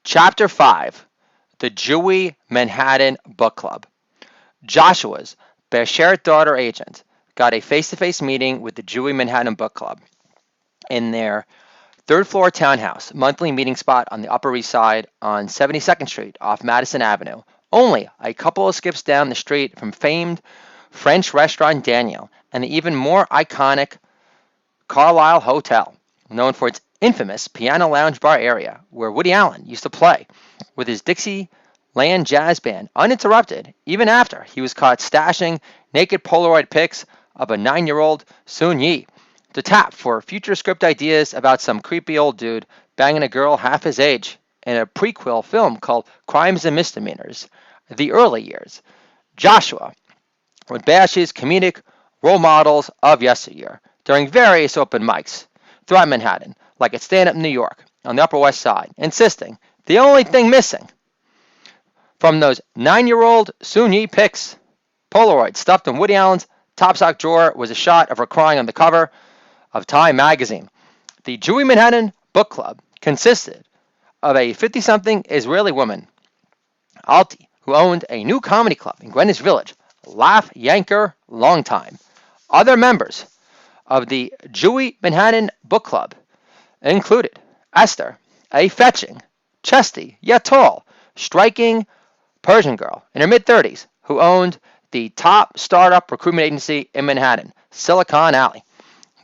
Chapter 5. The Jewy Manhattan Book Club. Joshua's Beshert daughter agent got a face-to-face meeting with the Jewy Manhattan Book Club in their third-floor townhouse, monthly meeting spot on the Upper East Side on 72nd Street off Madison Avenue, only a couple of skips down the street from famed French restaurant Daniel and the even more iconic Carlisle Hotel, known for its infamous piano lounge bar area where Woody Allen used to play with his Dixieland jazz band uninterrupted even after he was caught stashing naked Polaroid pics of a 9-year-old Soon Yi to tap for future script ideas about some creepy old dude banging a girl half his age in a prequel film called Crimes and Misdemeanors, The Early Years. Joshua would bash his comedic role models of yesteryear during various open mics throughout Manhattan, like at Stand Up New York on the Upper West Side, insisting the only thing missing from those 9-year-old Soon Yi pics, Polaroid stuffed in Woody Allen's top sock drawer, was a shot of her crying on the cover of Time magazine. The Jewy Manhattan Book Club consisted of a 50-something Israeli woman, Alti, who owned a new comedy club in Greenwich Village, Laugh Yanker Longtime. Other members of the Jewy Manhattan Book Club included Esther, a fetching, chesty, yet tall, striking Persian girl in her mid-30s who owned the top startup recruitment agency in Manhattan, Silicon Alley.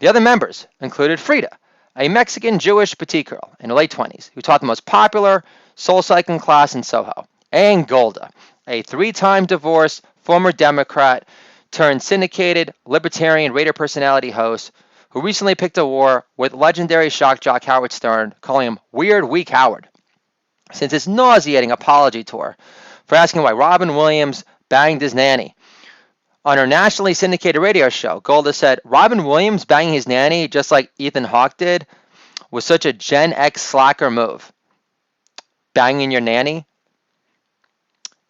The other members included Frida, a Mexican Jewish petite girl in her late 20s who taught the most popular soul cycling class in Soho, and Golda, a 3-time divorced former Democrat turned syndicated libertarian radio personality host who recently picked a war with legendary shock jock Howard Stern, calling him Weird Weak Howard, since his nauseating apology tour for asking why Robin Williams banged his nanny. On her nationally syndicated radio show, Golda said Robin Williams banging his nanny just like Ethan Hawke did was such a Gen X slacker move. Banging your nanny?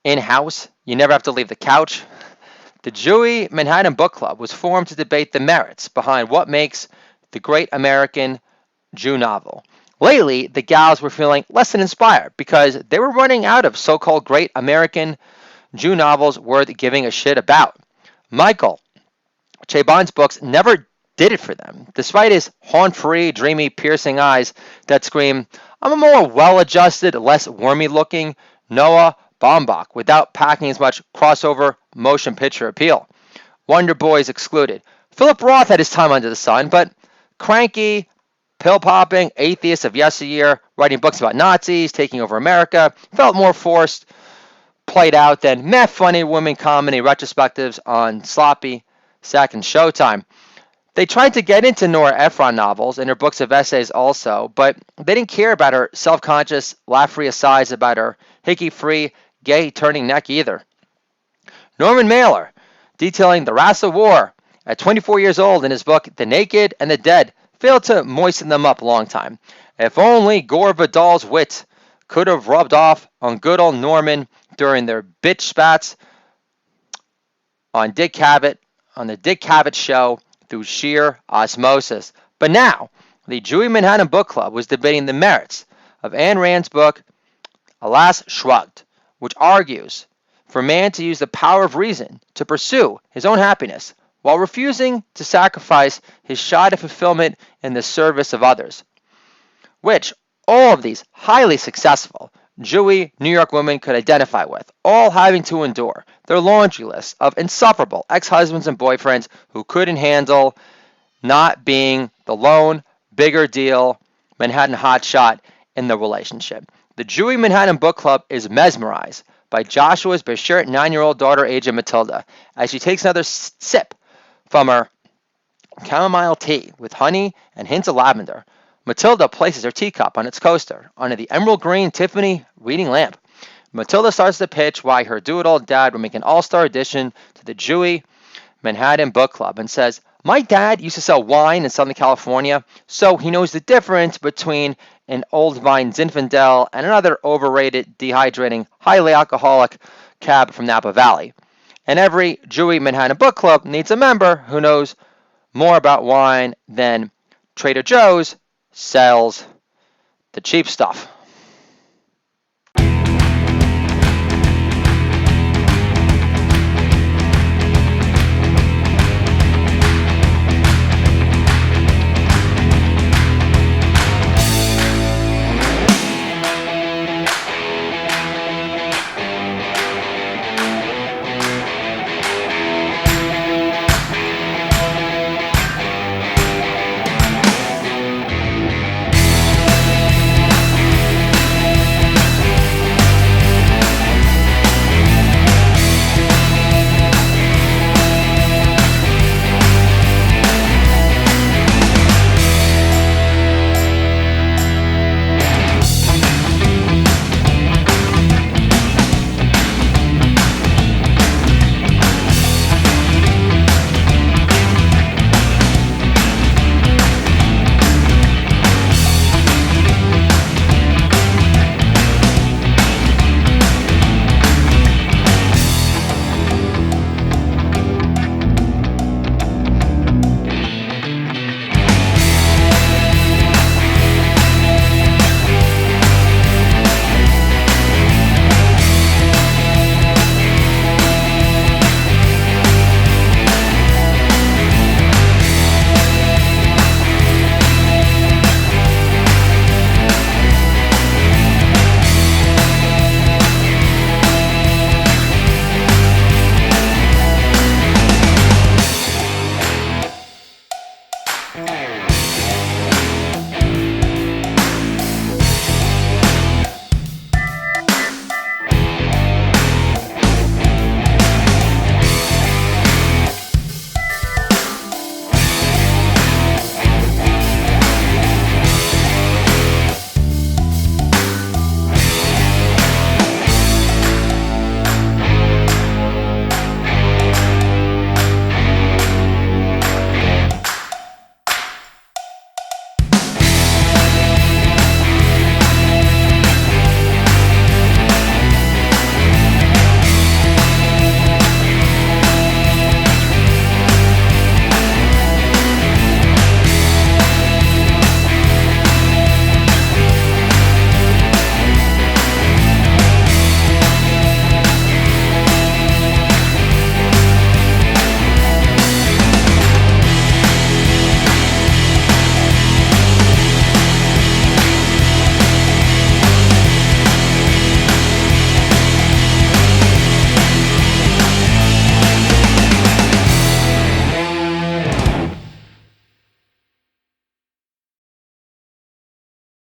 In-house? You never have to leave the couch? The Jewy Manhattan Book Club was formed to debate the merits behind what makes the great American Jew novel. Lately, the gals were feeling less than inspired because they were running out of so-called great American Jew novels worth giving a shit about. Michael Chabon's books never did it for them, despite his horn-free, dreamy, piercing eyes that scream, I'm a more well-adjusted, less wormy-looking Noah Baumbach without packing as much crossover motion picture appeal. Wonder Boys excluded. Philip Roth had his time under the sun, but cranky, pill-popping atheists of yesteryear writing books about Nazis taking over America felt more forced, played out than meh funny women comedy retrospectives on sloppy second Showtime. They tried to get into Nora Ephron novels and her books of essays also, but they didn't care about her self-conscious, laugh-free asides about her hickey-free, gay-turning neck either. Norman Mailer, detailing the wrath of war at 24 years old in his book The Naked and the Dead, failed to moisten them up a long time. If only Gore Vidal's wit could have rubbed off on good old Norman during their bitch spats on the Dick Cavett show through sheer osmosis. But now, the Jewy Manhattan Book Club was debating the merits of Ayn Rand's book, Alas Shrugged, which argues for man to use the power of reason to pursue his own happiness while refusing to sacrifice his shot of fulfillment in the service of others, which all of these highly successful Jewy New York women could identify with, all having to endure their laundry list of insufferable ex-husbands and boyfriends who couldn't handle not being the lone, bigger deal Manhattan hotshot in the relationship. The Jewy Manhattan Book Club is mesmerized by Joshua's Beshert 9-year-old daughter, agent Matilda, as she takes another sip from her chamomile tea with honey and hints of lavender. Matilda places her teacup on its coaster under the emerald green Tiffany reading lamp. Matilda starts to pitch why her do-it-all dad would make an all-star addition to the Jewy Manhattan Book Club and says, my dad used to sell wine in Southern California, so he knows the difference between an old vine Zinfandel and another overrated, dehydrating, highly alcoholic cab from Napa Valley. And every Jewy Manhattan Book Club needs a member who knows more about wine than Trader Joe's sells the cheap stuff.